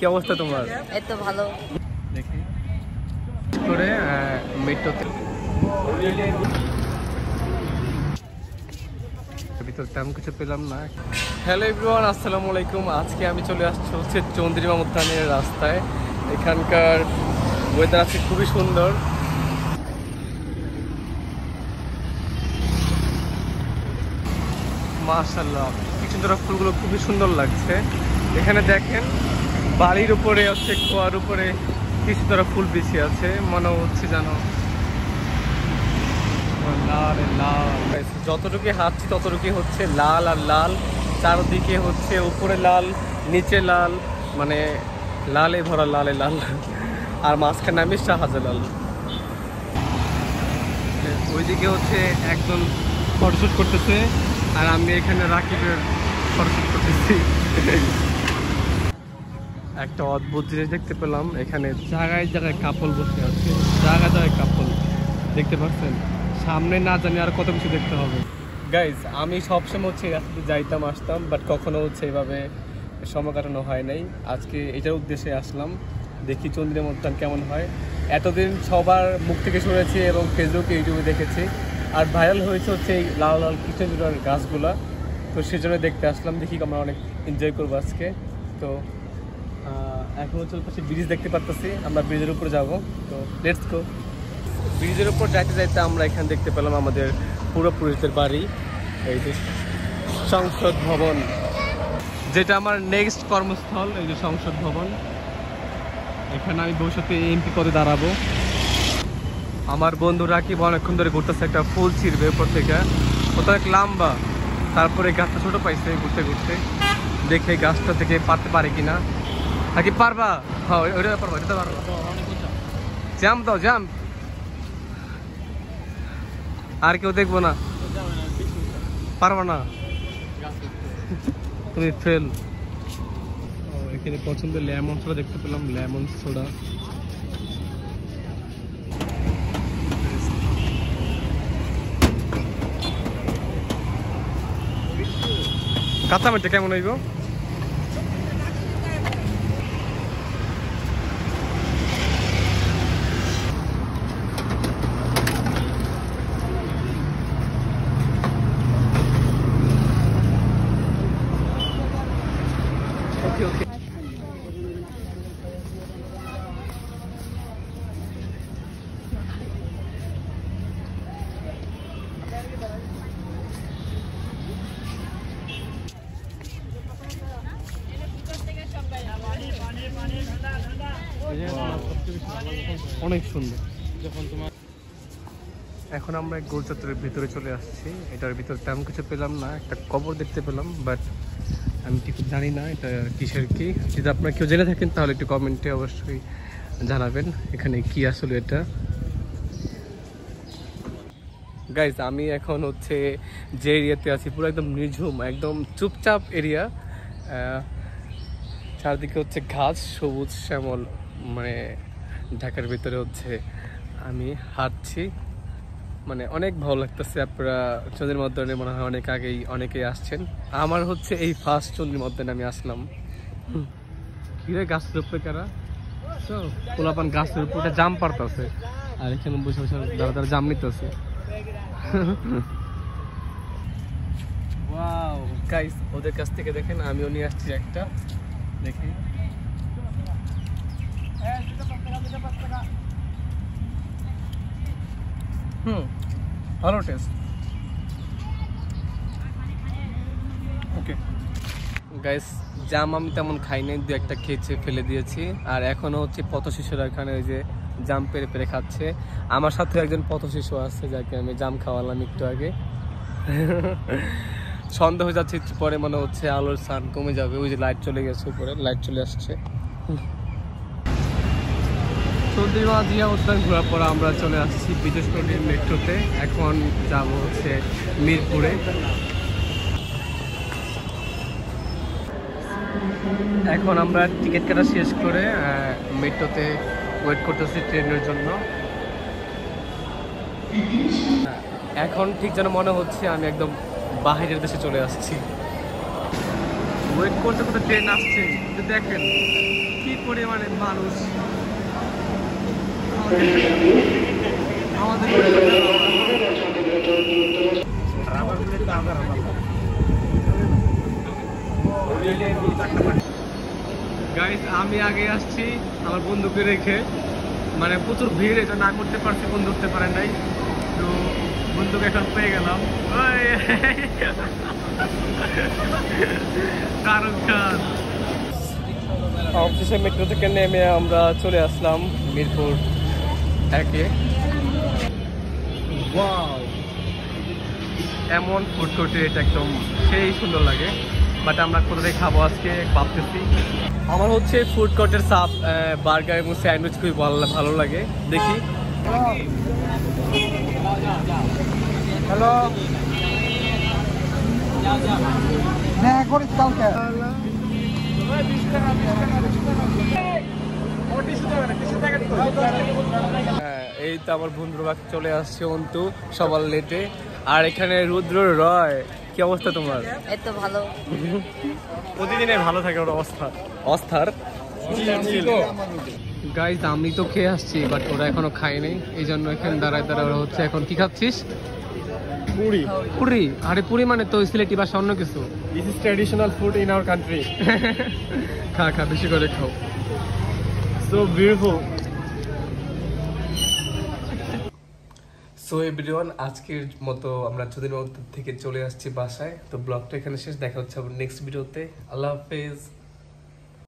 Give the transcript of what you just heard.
কি অবস্থা তোমার? এই তো ভালো। দেখি করে মেট্রোতে ভিতর তেমন কিছু পেলাম না। হ্যালো এভরিওয়ান, আসসালামু আলাইকুম। আজকে আমি চলে আসছি হচ্ছে চন্দ্রিমা উদ্যানের রাস্তায়। এখানকার ওয়েদার আছে খুবই সুন্দর। মাশাআল্লাহ, কি সুন্দর ফুলগুলো, খুবই সুন্দর লাগছে। এখানে দেখেন বাড়ির উপরে হচ্ছে কুয়ার উপরে কি সুন্দর ফুল বিছিয়ে আছে, মনে হচ্ছে জানো লাল লাল। যতটুকু হাঁটছি ততটুকু হচ্ছে লাল আর লাল, চারদিকে হচ্ছে উপরে লাল নিচে লাল, মানে লালে ভরা লালে লাল, আর মাঝখানে আমি শাহজালাল। ওইদিকে হচ্ছে একজন ফটোশুট করতেছে আর আমি এখানে রাকিবের ফটোশুট করতেছি। একটা অদ্ভুত জিনিস দেখতে পেলাম, এখানে জায়গায় জায়গায় কাপল বসে আছে, জায়গায় জায়গায় কাপল দেখতে পাচ্ছেন। সামনে না জানি আর কত কিছু দেখতে হবে। গাইজ, আমি সবসময় হচ্ছে রাস্তাতে যাইতাম আসতাম, বাট কখনো হচ্ছে এইভাবে সময় কাটানো হয় নাই। আজকে এটার উদ্দেশ্যে আসলাম, দেখি চন্দ্রিমা উদ্যান কেমন হয়। এতদিন সবার মুখ থেকে শুনেছি এবং ফেসবুকে ইউটিউবে দেখেছি, আর ভাইরাল হয়েছে হচ্ছে এই লাল লাল কৃষ্ণচূড়ার গাছগুলা। তো সেজন্য দেখতে আসলাম, দেখি আমরা অনেক এনজয় করবো আজকে। তো এখন হচ্ছে পাশে ব্রিজ দেখতে পাচ্ছি, আমরা ব্রিজের উপরে যাব। তো লেটস গো। ব্রিজের উপর যাইতে যাইতে আমরা এখানে দেখতে পেলাম আমাদের পূর্বপুরুষদের বাড়ি, এই যে সংসদ ভবন, যেটা আমার নেক্সট কর্মস্থল। এই যে সংসদ ভবন, এখানে আমি ভবিষ্যতে এমপি পদে দাঁড়াবো। আমার বন্ধু রাকিব অনেকক্ষণ ধরে ঘুরতেছে, একটা ফুল ছিঁড়বে উপর থেকে, ওটা অনেক লম্বা। তারপরে গাছটা ছোট পাইছে, ঘুরতে ঘুরতে দেখে গাছটা থেকে পারতে পারে কিনা। নাকি পারবা? হ্যাঁ, ওইটা পারবা, এটা পারবা। জাম্প দাও, জাম্প। আর কেউ দেখবো না? পারবা না, তুমি ফেল। এখানে পছন্দের লেমন সোডা দেখতে পেলাম, লেমন সোডা। কাঁচা মিঠা কেমন হইব? অনেক সুন্দর। এখন আমরা গোল চত্বরের ভিতরে চলে আসছি। এটার ভিতরে তেমন কিছু পেলাম না, একটা কবর দেখতে পেলাম, বাট আমি ঠিক জানি না এটা কিসের কি। যদি আপনারা কেউ জেনে থাকেন তাহলে একটু কমেন্টে অবশ্যই জানাবেন এখানে কি আসলে এটা। গাইজ, আমি এখন হচ্ছে যে এরিয়াতে আছি পুরো একদম নিঝুম, একদম চুপচাপ এরিয়া। চারদিকে হচ্ছে ঘাস, সবুজ শ্যামল, মানে ঢাকার ভিতরে হচ্ছে আমি হাঁটছি, মানে অনেক ভালো লাগতেছে। আপনারা চন্দ্রিমা উদ্যানে মনে হয় অনেক আগেই অনেকেই আসছেন, আমার হচ্ছে এই ফার্স্ট চন্দ্রিমা উদ্যানে আমি আসলাম। কিরে গাছের উপরে কারা পোলাপান গাছের উপরে জাম পারতেছে, আর এখানে বসে বসে দাঁড়া দাঁড়া জাম নিতেছে। ওয়াও গাইস, ওদের কাছ থেকে দেখেন আমিও নিয়ে আসছি একটা, দেখি। ভালো টেস্ট। ওকে গাইস, জাম আমি তেমন খাই নাই, দু একটা খেয়েছে ফেলে দিয়েছি। আর এখনো হচ্ছে পথ শিশুরা এখানে ওই যে জাম পেরে পেরে খাচ্ছে। আমার সাথে একজন পথ শিশু আছে যাকে আমি জাম খাওয়ালাম একটু আগে। সন্ধ্যা হয়ে যাচ্ছে, পরে মনে হচ্ছে আলোর সান কমে যাবে। ওই যে লাইট চলে গেছে, উপরে লাইট চলে আসছে। চন্দ্রিমা জিয়া উদ্যান ঘোরার পর আমরা চলে আসছি বিশেষকরণী মেট্রোতে। এখন যাব হচ্ছে মিরপুরে। এখন আমরা টিকিট কাটা শেষ করে মেট্রোতে ওয়েট করতেছি ট্রেনের জন্য। এখন ঠিক যেন মনে হচ্ছে আমি একদম বাহিরের দেশে চলে আসছি। ওয়েট করতে করতে ট্রেন আসছে, দেখেন কি পরিমাণে মানুষ আমাদের গাইস আমি আগে আসছি আমার বন্ধুকে রেখে, মানে প্রচুর ভিড়, এটা না করতে পারছি, ফোন ধরতে পারেন নাই, তো বন্ধুকে এখন পেয়ে গেলাম। শাহরুখ খান। অফিসে মেট্রো থেকে নেমে আমরা চলে আসলাম মিরপুর 1-এ। ওয়াও, এমন ফুড কোর্টে এটা একদম সেই সুন্দর লাগে, বাট আমরা কোথায় খাবো আজকে ভাবতেছি। আমার হচ্ছে ফুড কোর্টের সাপ, বার্গার এবং স্যান্ডউইচ খুবই ভালো লাগে। দেখি। হ্যালো, হ্যাঁ করিস কালকে। এই তো আমার বন্ধুরা চলে আসছে অন্তু সবার লেটে। আর এখানে রুদ্র রয়, কি অবস্থা তোমার? এই তো ভালো। প্রতিদিনে ভালো থাকে ওর অস্থার। গাইজ আমি তো খেয়ে আসছি, বাট ওরা এখনো খায়নি, এই জন্য এখানে দাঁড়ায় ওরা হচ্ছে। এখন কি খাচ্ছিস? পুরি। পুরি? আরে পুরি মানে তো সিলেটি ভাষা অন্য কিছু। This is traditional food in our country. খা খা, বেশি করে খাও। So beautiful. সো এভরিওয়ান, আজকের মতো আমরা যদিন থেকে চলে আসছি বাসায়। তো ব্লগটা এখানে শেষ, দেখা হচ্ছে আবার নেক্সট ভিডিওতে। আল্লাহ হাফেজ।